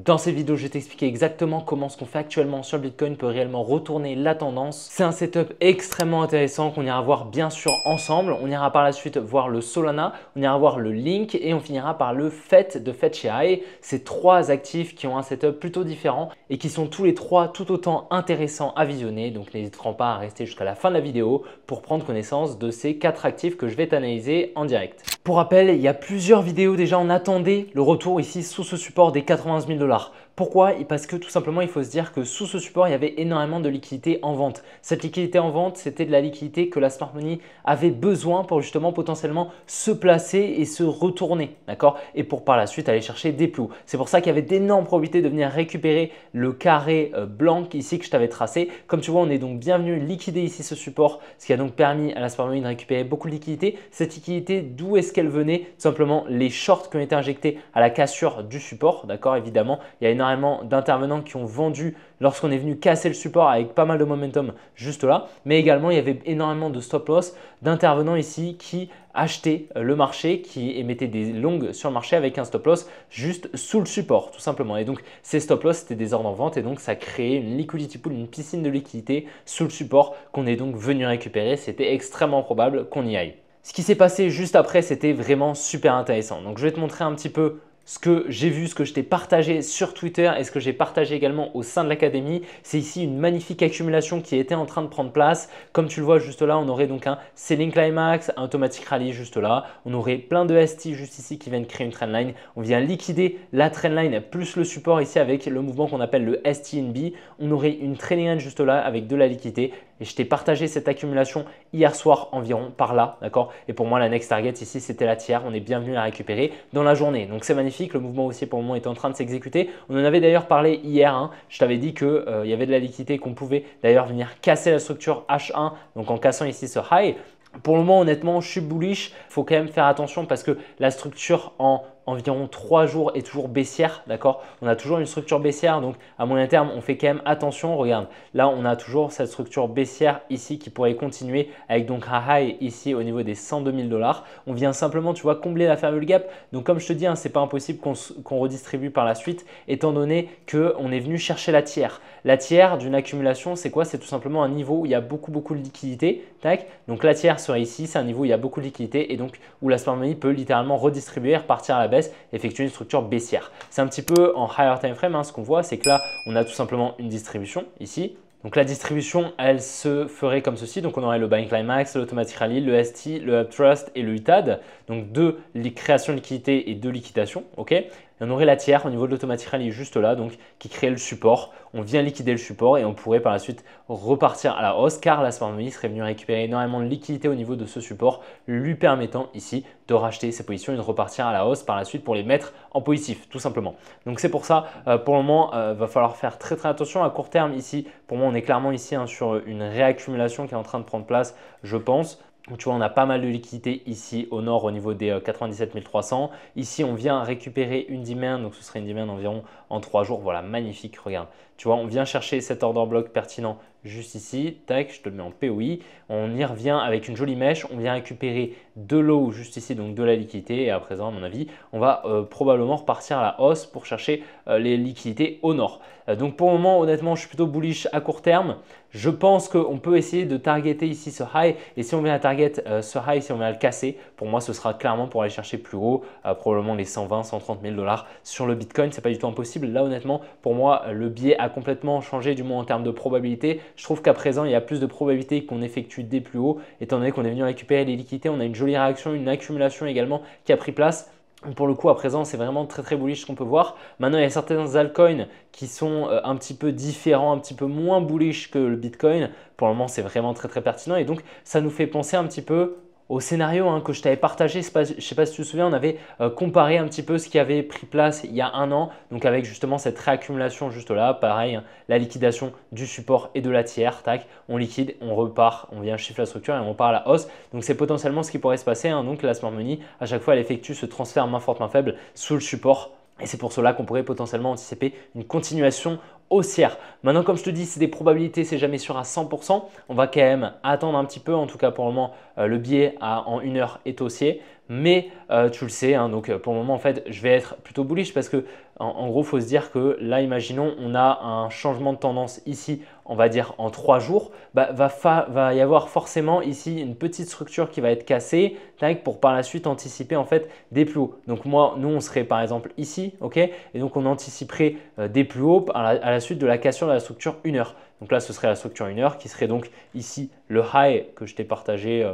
Dans cette vidéo, je vais t'expliquer exactement comment ce qu'on fait actuellement sur le Bitcoin peut réellement retourner la tendance. C'est un setup extrêmement intéressant qu'on ira voir bien sûr ensemble. On ira par la suite voir le Solana, on ira voir le Link et on finira par le FET de FetchAI. C'est trois actifs qui ont un setup plutôt différent et qui sont tous les trois tout autant intéressants à visionner. Donc n'hésiteront pas à rester jusqu'à la fin de la vidéo pour prendre connaissance de ces quatre actifs que je vais t'analyser en direct. Pour rappel, il y a plusieurs vidéos déjà, on attendait le retour ici sous ce support des 90 000 $. Pourquoi? Parce que tout simplement, il faut se dire que sous ce support, il y avait énormément de liquidités en vente. Cette liquidité en vente, c'était de la liquidité que la smart money avait besoin pour justement potentiellement se placer et se retourner, d'accord? Et pour par la suite aller chercher des plus hauts. C'est pour ça qu'il y avait d'énormes probabilités de venir récupérer le carré blanc ici que je t'avais tracé. Comme tu vois, on est donc bienvenu liquider ici ce support, ce qui a donc permis à la smart money de récupérer beaucoup de liquidités. Cette liquidité, d'où est-ce qu'elle venait? Tout simplement les shorts qui ont été injectés à la cassure du support, d'accord? Évidemment, il y a énormément d'intervenants qui ont vendu lorsqu'on est venu casser le support avec pas mal de momentum juste là, mais également il y avait énormément de stop loss d'intervenants ici qui achetaient le marché, qui émettaient des longues sur le marché avec un stop loss juste sous le support tout simplement. Et donc ces stop loss c'était des ordres en vente et donc ça créait une liquidity pool, une piscine de liquidité sous le support qu'on est donc venu récupérer. C'était extrêmement probable qu'on y aille. Ce qui s'est passé juste après, c'était vraiment super intéressant. Donc je vais te montrer un petit peu ce que j'ai vu, ce que je t'ai partagé sur Twitter et ce que j'ai partagé également au sein de l'académie. C'est ici une magnifique accumulation qui était en train de prendre place. Comme tu le vois juste là, on aurait donc un Selling Climax, un Automatic Rally juste là. On aurait plein de ST juste ici qui viennent créer une trendline. On vient liquider la trendline plus le support ici avec le mouvement qu'on appelle le STNB. On aurait une trading line juste là avec de la liquidité. Et je t'ai partagé cette accumulation hier soir environ par là, d'accord? Et pour moi, la next target ici, c'était la tiers. On est bienvenu la récupérer dans la journée. Donc c'est magnifique. Le mouvement aussi pour le moment est en train de s'exécuter. On en avait d'ailleurs parlé hier. Hein. Je t'avais dit qu'il y avait de la liquidité, qu'on pouvait d'ailleurs venir casser la structure H1, donc en cassant ici ce high. Pour le moment, honnêtement, je suis bullish. Il faut quand même faire attention parce que la structure en environ 3 jours est toujours baissière, d'accord? On a toujours une structure baissière, donc à moyen terme, on fait quand même attention. Regarde, là, on a toujours cette structure baissière ici qui pourrait continuer avec donc un high ici au niveau des 102 000 $. On vient simplement, tu vois, combler la faible gap. Donc comme je te dis, hein, ce n'est pas impossible qu'on redistribue par la suite, étant donné qu'on est venu chercher la tiers. La tiers d'une accumulation, c'est quoi? C'est tout simplement un niveau où il y a beaucoup de liquidité. Tac. Donc la tiers serait ici, c'est un niveau où il y a beaucoup de liquidité et donc où la smart money peut littéralement redistribuer, repartir à la baisse, effectuer une structure baissière. C'est un petit peu en higher time frame, hein, ce qu'on voit, c'est que là, on a tout simplement une distribution ici. Donc la distribution, elle se ferait comme ceci. Donc on aurait le Buying Climax, l'Automatic Rally, le ST, le Uptrust et le UTAD. Donc deux créations de liquidité et deux liquidations. Ok. Et on aurait la tiers au niveau de l'Automatic Rally juste là, donc qui crée le support. On vient liquider le support et on pourrait par la suite repartir à la hausse car la smart money serait venue récupérer énormément de liquidité au niveau de ce support, lui permettant ici de racheter ses positions et de repartir à la hausse par la suite pour les mettre en positif tout simplement. Donc c'est pour ça, pour le moment, va falloir faire très attention à court terme ici. Pour moi, on est clairement ici hein, sur une réaccumulation qui est en train de prendre place, je pense. Tu vois, on a pas mal de liquidités ici au nord au niveau des 97 300. Ici, on vient récupérer une demand, donc ce serait une demand environ en 3 jours. Voilà, magnifique, regarde. Tu vois, on vient chercher cet order block pertinent juste ici. Tac, je te le mets en POI. On y revient avec une jolie mèche. On vient récupérer de l'eau juste ici, donc de la liquidité. Et à présent, à mon avis, on va probablement repartir à la hausse pour chercher les liquidités au nord. Donc pour le moment, honnêtement, je suis plutôt bullish à court terme. Je pense qu'on peut essayer de targeter ici ce high. Et si on vient à target ce high, si on vient à le casser, pour moi, ce sera clairement pour aller chercher plus haut, probablement les 120, 130 000 $ sur le Bitcoin. Ce n'est pas du tout impossible. Là, honnêtement, pour moi, le biais a complètement changé, du moins en termes de probabilité. Je trouve qu'à présent, il y a plus de probabilité qu'on effectue des plus hauts, étant donné qu'on est venu récupérer les liquidités. On a une jolie réaction, une accumulation également qui a pris place. Pour le coup, à présent, c'est vraiment très bullish ce qu'on peut voir. Maintenant, il y a certains altcoins qui sont un petit peu différents, un petit peu moins bullish que le Bitcoin. Pour le moment, c'est vraiment très pertinent et donc ça nous fait penser un petit peu au scénario hein, que je t'avais partagé. Je ne sais pas si tu te souviens, on avait comparé un petit peu ce qui avait pris place il y a un an, donc avec justement cette réaccumulation juste là, pareil, hein, la liquidation du support et de la tiers, tac, on liquide, on repart, on vient chiffrer la structure et on part à la hausse. Donc c'est potentiellement ce qui pourrait se passer, hein, donc la smart money, à chaque fois elle effectue ce transfert main forte, main faible sous le support. Et c'est pour cela qu'on pourrait potentiellement anticiper une continuation haussière. Maintenant, comme je te dis, c'est des probabilités, c'est jamais sûr à 100%. On va quand même attendre un petit peu. En tout cas, pour le moment, le biais en 1 heure est haussier. Mais tu le sais, hein, donc pour le moment, en fait, je vais être plutôt bullish parce que En gros, il faut se dire que là, imaginons, on a un changement de tendance ici, on va dire en 3 jours, va y avoir forcément ici une petite structure qui va être cassée pour par la suite anticiper en fait des plus hauts. Donc nous, on serait par exemple ici, ok, et donc on anticiperait des plus hauts à la suite de la cassure de la structure 1 heure. Donc là, ce serait la structure 1 heure qui serait donc ici le high que je t'ai partagé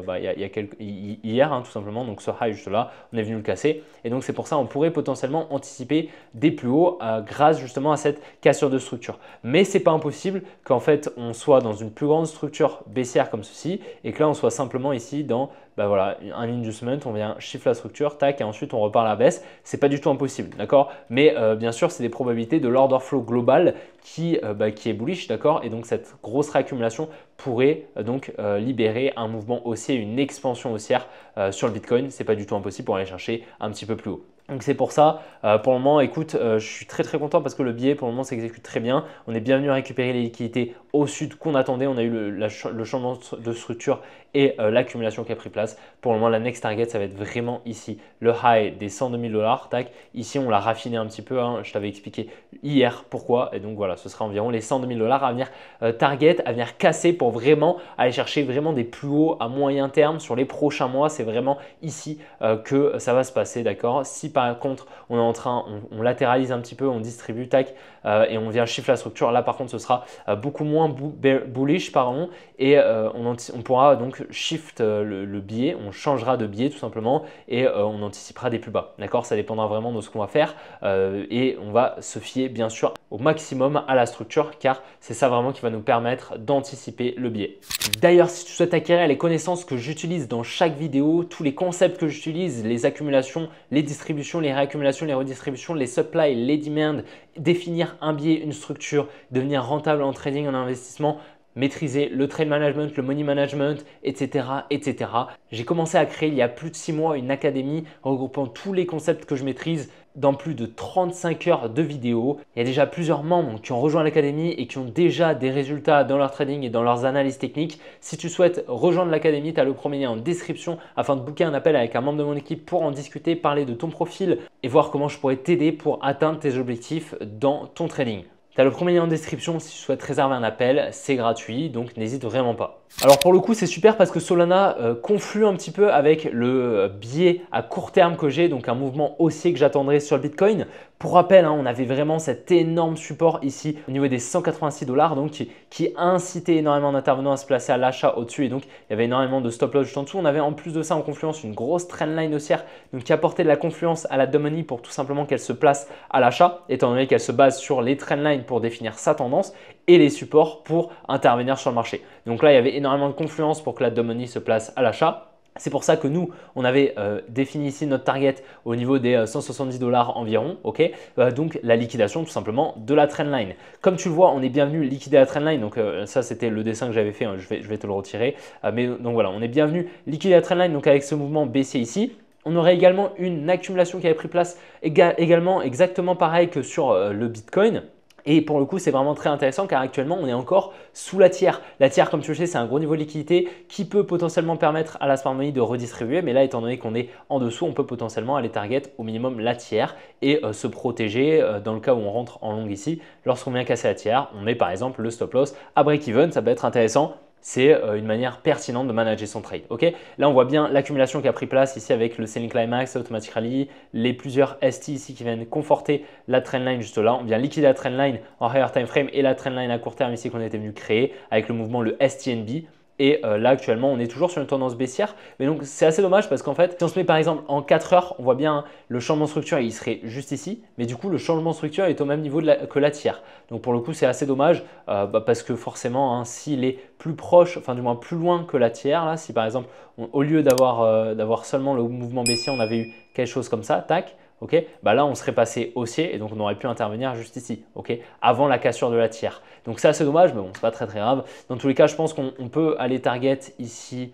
hier, tout simplement. Donc ce high juste là, on est venu le casser. Et donc c'est pour ça qu'on pourrait potentiellement anticiper des plus hauts grâce justement à cette cassure de structure. Mais ce n'est pas impossible qu'en fait on soit dans une plus grande structure baissière comme ceci et que là on soit simplement ici dans un inducement, on vient shift la structure, tac, et ensuite on repart à la baisse. Ce n'est pas du tout impossible, d'accord? Mais bien sûr, c'est des probabilités de l'order flow global qui est bullish, d'accord? Et donc cette grosse réaccumulation pourrait libérer un mouvement haussier, une expansion haussière sur le Bitcoin. Ce n'est pas du tout impossible pour aller chercher un petit peu plus haut. Donc c'est pour ça, pour le moment, écoute, je suis très content parce que le billet pour le moment s'exécute très bien. On est bien venu récupérer les liquidités au sud qu'on attendait. On a eu le changement de structure et l'accumulation qui a pris place. Pour le moment, la next target, ça va être vraiment ici le high des 102 000 $. Tac. Ici, on l'a raffiné un petit peu. Je t'avais expliqué hier pourquoi. Et donc voilà, ce sera environ les 102 000 $ à venir target, à venir casser pour vraiment aller chercher vraiment des plus hauts à moyen terme sur les prochains mois. C'est vraiment ici que ça va se passer, d'accord? Si par contre, on latéralise un petit peu, on distribue, tac, et on vient shift la structure, là par contre, ce sera beaucoup moins bullish, pardon, et on pourra donc shift le biais, on changera de biais tout simplement et on anticipera des plus bas, d'accord? Ça dépendra vraiment de ce qu'on va faire et on va se fier bien sûr au maximum à la structure car c'est ça vraiment qui va nous permettre d'anticiper le biais. D'ailleurs, si tu souhaites acquérir les connaissances que j'utilise dans chaque vidéo, tous les concepts que j'utilise, les accumulations, les distributions, les réaccumulations, les redistributions, les supplies, les demands, définir un biais, une structure, devenir rentable en trading, en investissement, maîtriser le trade management, le money management, etc. etc. J'ai commencé à créer il y a plus de 6 mois une académie regroupant tous les concepts que je maîtrise dans plus de 35 heures de vidéos. Il y a déjà plusieurs membres qui ont rejoint l'académie et qui ont déjà des résultats dans leur trading et dans leurs analyses techniques. Si tu souhaites rejoindre l'académie, tu as le premier lien en description afin de booker un appel avec un membre de mon équipe pour en discuter, parler de ton profil et voir comment je pourrais t'aider pour atteindre tes objectifs dans ton trading. Tu as le premier lien en description si tu souhaites réserver un appel, c'est gratuit, donc n'hésite vraiment pas. Alors pour le coup, c'est super parce que Solana conflue un petit peu avec le biais à court terme que j'ai, donc un mouvement haussier que j'attendrai sur le Bitcoin. Pour rappel, on avait vraiment cet énorme support ici au niveau des 186 $, donc qui incitait énormément d'intervenants à se placer à l'achat au-dessus et donc il y avait énormément de stop loss juste en dessous. On avait en plus de ça en confluence une grosse trendline haussière donc qui apportait de la confluence à la Domini pour tout simplement qu'elle se place à l'achat étant donné qu'elle se base sur les trendlines pour définir sa tendance et les supports pour intervenir sur le marché. Donc là, il y avait énormément de confluence pour que la Domini se place à l'achat. C'est pour ça que nous, on avait défini ici notre target au niveau des 170 $ environ, ok? Donc la liquidation tout simplement de la trendline. Comme tu le vois, on est bien venu liquider la trendline. Donc ça, c'était le dessin que j'avais fait. Je vais te le retirer. Mais donc voilà, on est bien venu liquider la trendline donc avec ce mouvement baissier ici. On aurait également une accumulation qui avait pris place également exactement pareil que sur le Bitcoin. Et pour le coup, c'est vraiment très intéressant car actuellement, on est encore sous la tiers. La tiers, comme tu le sais, c'est un gros niveau de liquidité qui peut potentiellement permettre à la smart money de redistribuer. Mais là, étant donné qu'on est en dessous, on peut potentiellement aller target au minimum la tiers et se protéger dans le cas où on rentre en long ici. Lorsqu'on vient casser la tiers, on met par exemple le stop loss à break-even. Ça peut être intéressant. C'est une manière pertinente de manager son trade. Okay, là, on voit bien l'accumulation qui a pris place ici avec le selling climax, automatic rally, les plusieurs ST ici qui viennent conforter la trendline juste là. On vient liquider la trendline en higher time frame et la trendline à court terme ici qu'on était venu créer avec le mouvement le STNB. Et là, actuellement, on est toujours sur une tendance baissière. Mais donc, c'est assez dommage parce qu'en fait, si on se met par exemple en 4 heures, on voit bien le changement de structure, il serait juste ici. Mais du coup, le changement de structure est au même niveau que la tiers. Donc, pour le coup, c'est assez dommage parce que forcément, s'il est plus proche, enfin du moins plus loin que la tiers, là, si par exemple, au lieu d'avoir seulement le mouvement baissier, on avait eu quelque chose comme ça, tac. Okay, là, on serait passé haussier et donc on aurait pu intervenir juste ici, okay, avant la cassure de la tiers. Donc c'est assez dommage, mais bon, c'est pas très grave. Dans tous les cas, je pense qu'on peut aller target ici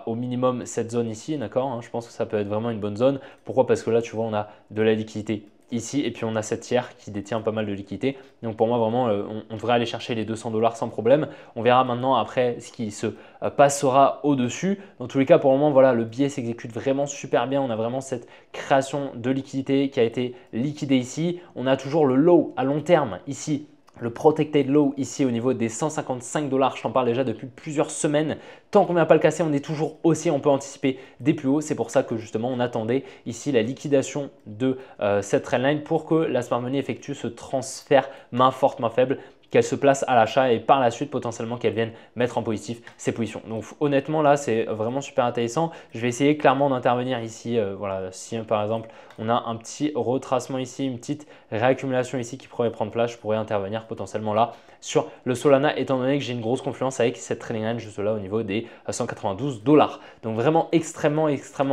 au minimum cette zone ici, d'accord, hein. Je pense que ça peut être vraiment une bonne zone. Pourquoi? Parce que là, tu vois, on a de la liquidité ici et puis on a cette tiers qui détient pas mal de liquidité. Donc pour moi vraiment on devrait aller chercher les 200 $ sans problème. On verra maintenant après ce qui se passera au-dessus. Dans tous les cas pour le moment voilà, le billet s'exécute vraiment super bien. On a vraiment cette création de liquidité qui a été liquidée ici. On a toujours le low à long terme ici. Le protected low ici au niveau des 155 $, je t'en parle déjà depuis plusieurs semaines. Tant qu'on ne vient pas le casser, on est toujours haussier, on peut anticiper des plus hauts. C'est pour ça que justement on attendait ici la liquidation de cette trendline pour que la smart money effectue ce transfert main forte, main faible, qu'elle se place à l'achat et par la suite potentiellement qu'elle vienne mettre en positif ses positions. Donc honnêtement là c'est vraiment super intéressant. Je vais essayer clairement d'intervenir ici. Voilà, si par exemple on a un petit retracement ici, une petite réaccumulation ici qui pourrait prendre place, je pourrais intervenir potentiellement là sur le Solana étant donné que j'ai une grosse confiance avec cette trading range juste là au niveau des 192 $. Donc vraiment extrêmement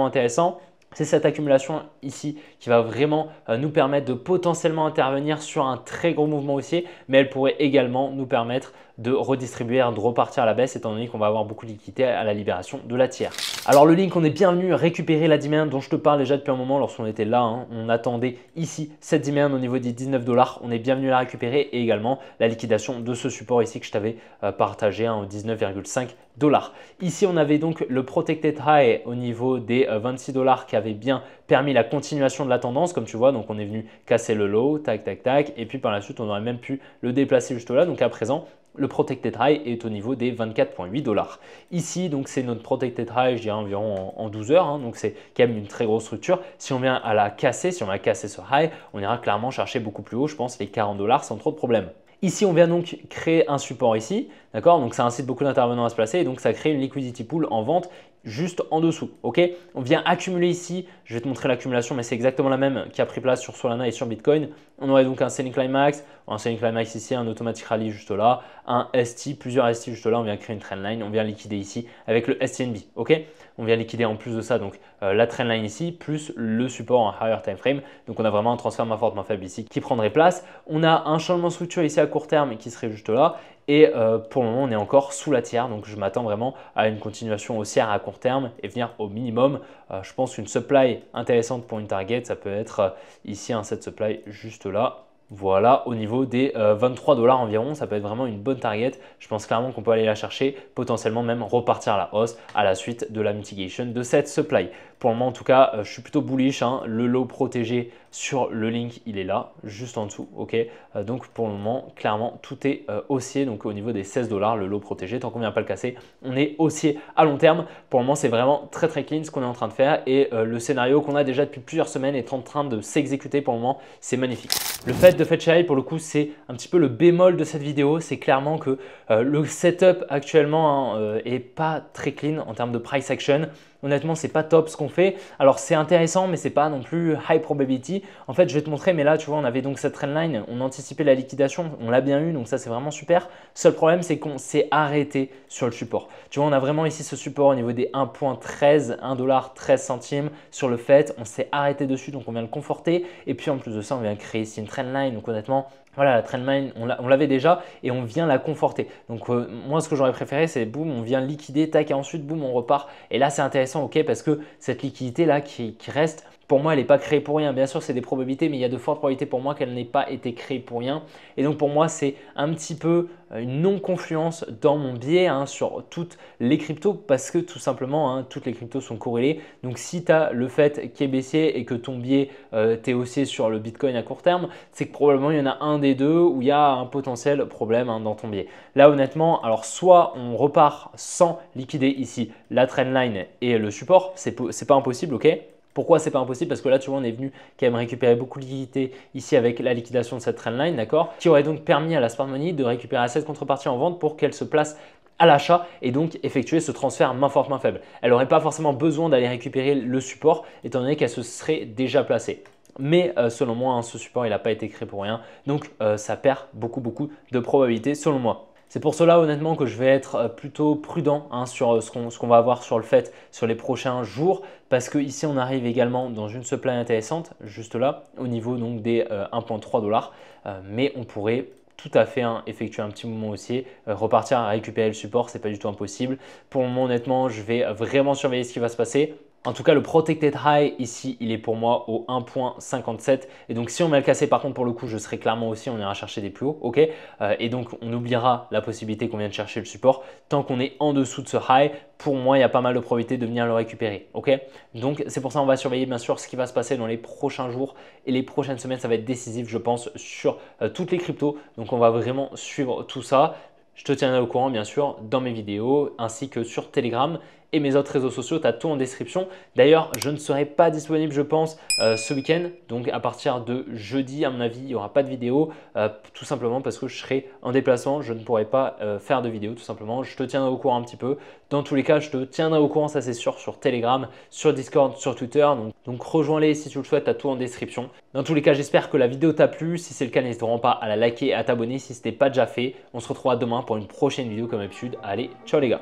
intéressant. C'est cette accumulation ici qui va vraiment nous permettre de potentiellement intervenir sur un très gros mouvement haussier, mais elle pourrait également nous permettre de redistribuer, de repartir à la baisse étant donné qu'on va avoir beaucoup de liquidité à la libération de la tiers. Alors le link, on est bienvenu récupérer la demand dont je te parle déjà depuis un moment lorsqu'on était là. On attendait ici cette demand au niveau des 19 $. On est bienvenu la récupérer et également la liquidation de ce support ici que je t'avais partagé au 19,5 $. Ici, on avait donc le protected high au niveau des 26 $ qui avait bien permis la continuation de la tendance comme tu vois. Donc on est venu casser le low, tac, tac, tac. Et puis par la suite, on aurait même pu le déplacer juste là. Donc à présent, le protected high est au niveau des 24,8 $. Ici, donc c'est notre protected high, je dirais environ en 12 heures. Donc c'est quand même une très grosse structure. Si on vient à la casser, si on va casser ce high, on ira clairement chercher beaucoup plus haut, je pense les 40 $ sans trop de problème. Ici, on vient donc créer un support ici, d'accord? Donc ça incite beaucoup d'intervenants à se placer et donc ça crée une liquidity pool en vente juste en dessous, ok? On vient accumuler ici, je vais te montrer l'accumulation, mais c'est exactement la même qui a pris place sur Solana et sur Bitcoin. On aurait donc un selling climax ici, un automatic rally juste là, un ST, plusieurs ST juste là, on vient créer une trendline, on vient liquider ici avec le STNB, ok? On vient liquider en plus de ça donc la trendline ici plus le support en higher time frame. Donc on a vraiment un transfert main forte, main faible ici qui prendrait place. On a un changement de structure ici à court terme qui serait juste là. Et pour le moment, on est encore sous la tiers. Donc je m'attends vraiment à une continuation haussière à court terme et venir au minimum. Je pense qu'une supply intéressante pour une target, ça peut être ici cette supply juste là. Voilà, au niveau des 23 $ environ, ça peut être vraiment une bonne target. Je pense clairement qu'on peut aller la chercher, potentiellement même repartir à la hausse à la suite de la mitigation de cette supply. Pour le moment, en tout cas, je suis plutôt bullish. Le low protégé sur le link, il est là, juste en dessous. Ok. Donc pour le moment, clairement, tout est haussier. Donc au niveau des 16 $, le low protégé, tant qu'on ne vient pas le casser, on est haussier à long terme. Pour le moment, c'est vraiment très clean ce qu'on est en train de faire. Et le scénario qu'on a déjà depuis plusieurs semaines est en train de s'exécuter pour le moment. C'est magnifique. Le fait de Fetch AI, pour le coup, c'est un petit peu le bémol de cette vidéo. C'est clairement que le setup actuellement est pas très clean en termes de price action. Honnêtement, c'est pas top ce qu'on fait. Alors, c'est intéressant, mais c'est pas non plus high probability. En fait, je vais te montrer, mais là, tu vois, on avait donc cette trendline, on anticipait la liquidation, on l'a bien eu, donc ça, c'est vraiment super. Seul problème, c'est qu'on s'est arrêté sur le support. Tu vois, on a vraiment ici ce support au niveau des 1,13, 1,13 $ sur le fait. On s'est arrêté dessus, donc on vient le conforter. Et puis, en plus de ça, on vient créer ici une trendline. Donc, honnêtement, voilà, la trendline, on l'avait déjà et on vient la conforter. Donc, moi, ce que j'aurais préféré, c'est boum, on vient liquider, tac, et ensuite, boum, on repart. Et là, c'est intéressant, ok, parce que cette liquidité-là qui reste, pour moi, elle n'est pas créée pour rien. Bien sûr, c'est des probabilités, mais il y a de fortes probabilités pour moi qu'elle n'ait pas été créée pour rien. Et donc, pour moi, c'est un petit peu une non-confluence dans mon biais sur toutes les cryptos parce que tout simplement, toutes les cryptos sont corrélées. Donc, si tu as le fait qui est baissier et que ton biais t'es haussier sur le Bitcoin à court terme, c'est que probablement, il y en a un des deux où il y a un potentiel problème dans ton biais. Là, honnêtement, alors soit on repart sans liquider ici la trendline et le support, c'est pas impossible, ok? Pourquoi c'est pas impossible? Parce que là, tu vois, on est venu quand même récupérer beaucoup de liquidité ici avec la liquidation de cette trendline, d'accord? Qui aurait donc permis à la smart money de récupérer cette contrepartie en vente pour qu'elle se place à l'achat et donc effectuer ce transfert main forte, main faible. Elle n'aurait pas forcément besoin d'aller récupérer le support étant donné qu'elle se serait déjà placée. Mais selon moi, ce support, il n'a pas été créé pour rien. Donc, ça perd beaucoup de probabilités selon moi. C'est pour cela honnêtement que je vais être plutôt prudent sur ce qu'on va avoir sur le fait sur les prochains jours parce que ici on arrive également dans une supply intéressante juste là au niveau donc des 1,3 $, mais on pourrait tout à fait effectuer un petit mouvement haussier, repartir à récupérer le support, c'est pas du tout impossible. Pour le moment honnêtement je vais vraiment surveiller ce qui va se passer. En tout cas, le Protected High ici, il est pour moi au 1.57. Et donc, si on met le casser, par contre, pour le coup, je serai clairement aussi, on ira chercher des plus hauts. Ok. Et donc, on oubliera la possibilité qu'on vient de chercher le support. Tant qu'on est en dessous de ce high, pour moi, il y a pas mal de probabilité de venir le récupérer. Ok. Donc, c'est pour ça qu'on va surveiller bien sûr ce qui va se passer dans les prochains jours et les prochaines semaines. Ça va être décisif, je pense, sur toutes les cryptos. Donc, on va vraiment suivre tout ça. Je te tiendrai au courant bien sûr dans mes vidéos ainsi que sur Telegram et mes autres réseaux sociaux. Tu as tout en description. D'ailleurs, je ne serai pas disponible, je pense, ce week-end. Donc, à partir de jeudi, à mon avis, il n'y aura pas de vidéo. Tout simplement parce que je serai en déplacement. Je ne pourrai pas faire de vidéo, tout simplement. Je te tiendrai au courant un petit peu. Dans tous les cas, je te tiendrai au courant, ça c'est sûr, sur Telegram, sur Discord, sur Twitter. Donc rejoins-les si tu le souhaites. Tu as tout en description. Dans tous les cas, j'espère que la vidéo t'a plu. Si c'est le cas, n'hésite vraiment pas à la liker et à t'abonner si ce n'était pas déjà fait. On se retrouvera demain pour une prochaine vidéo comme d'habitude. Allez, ciao les gars!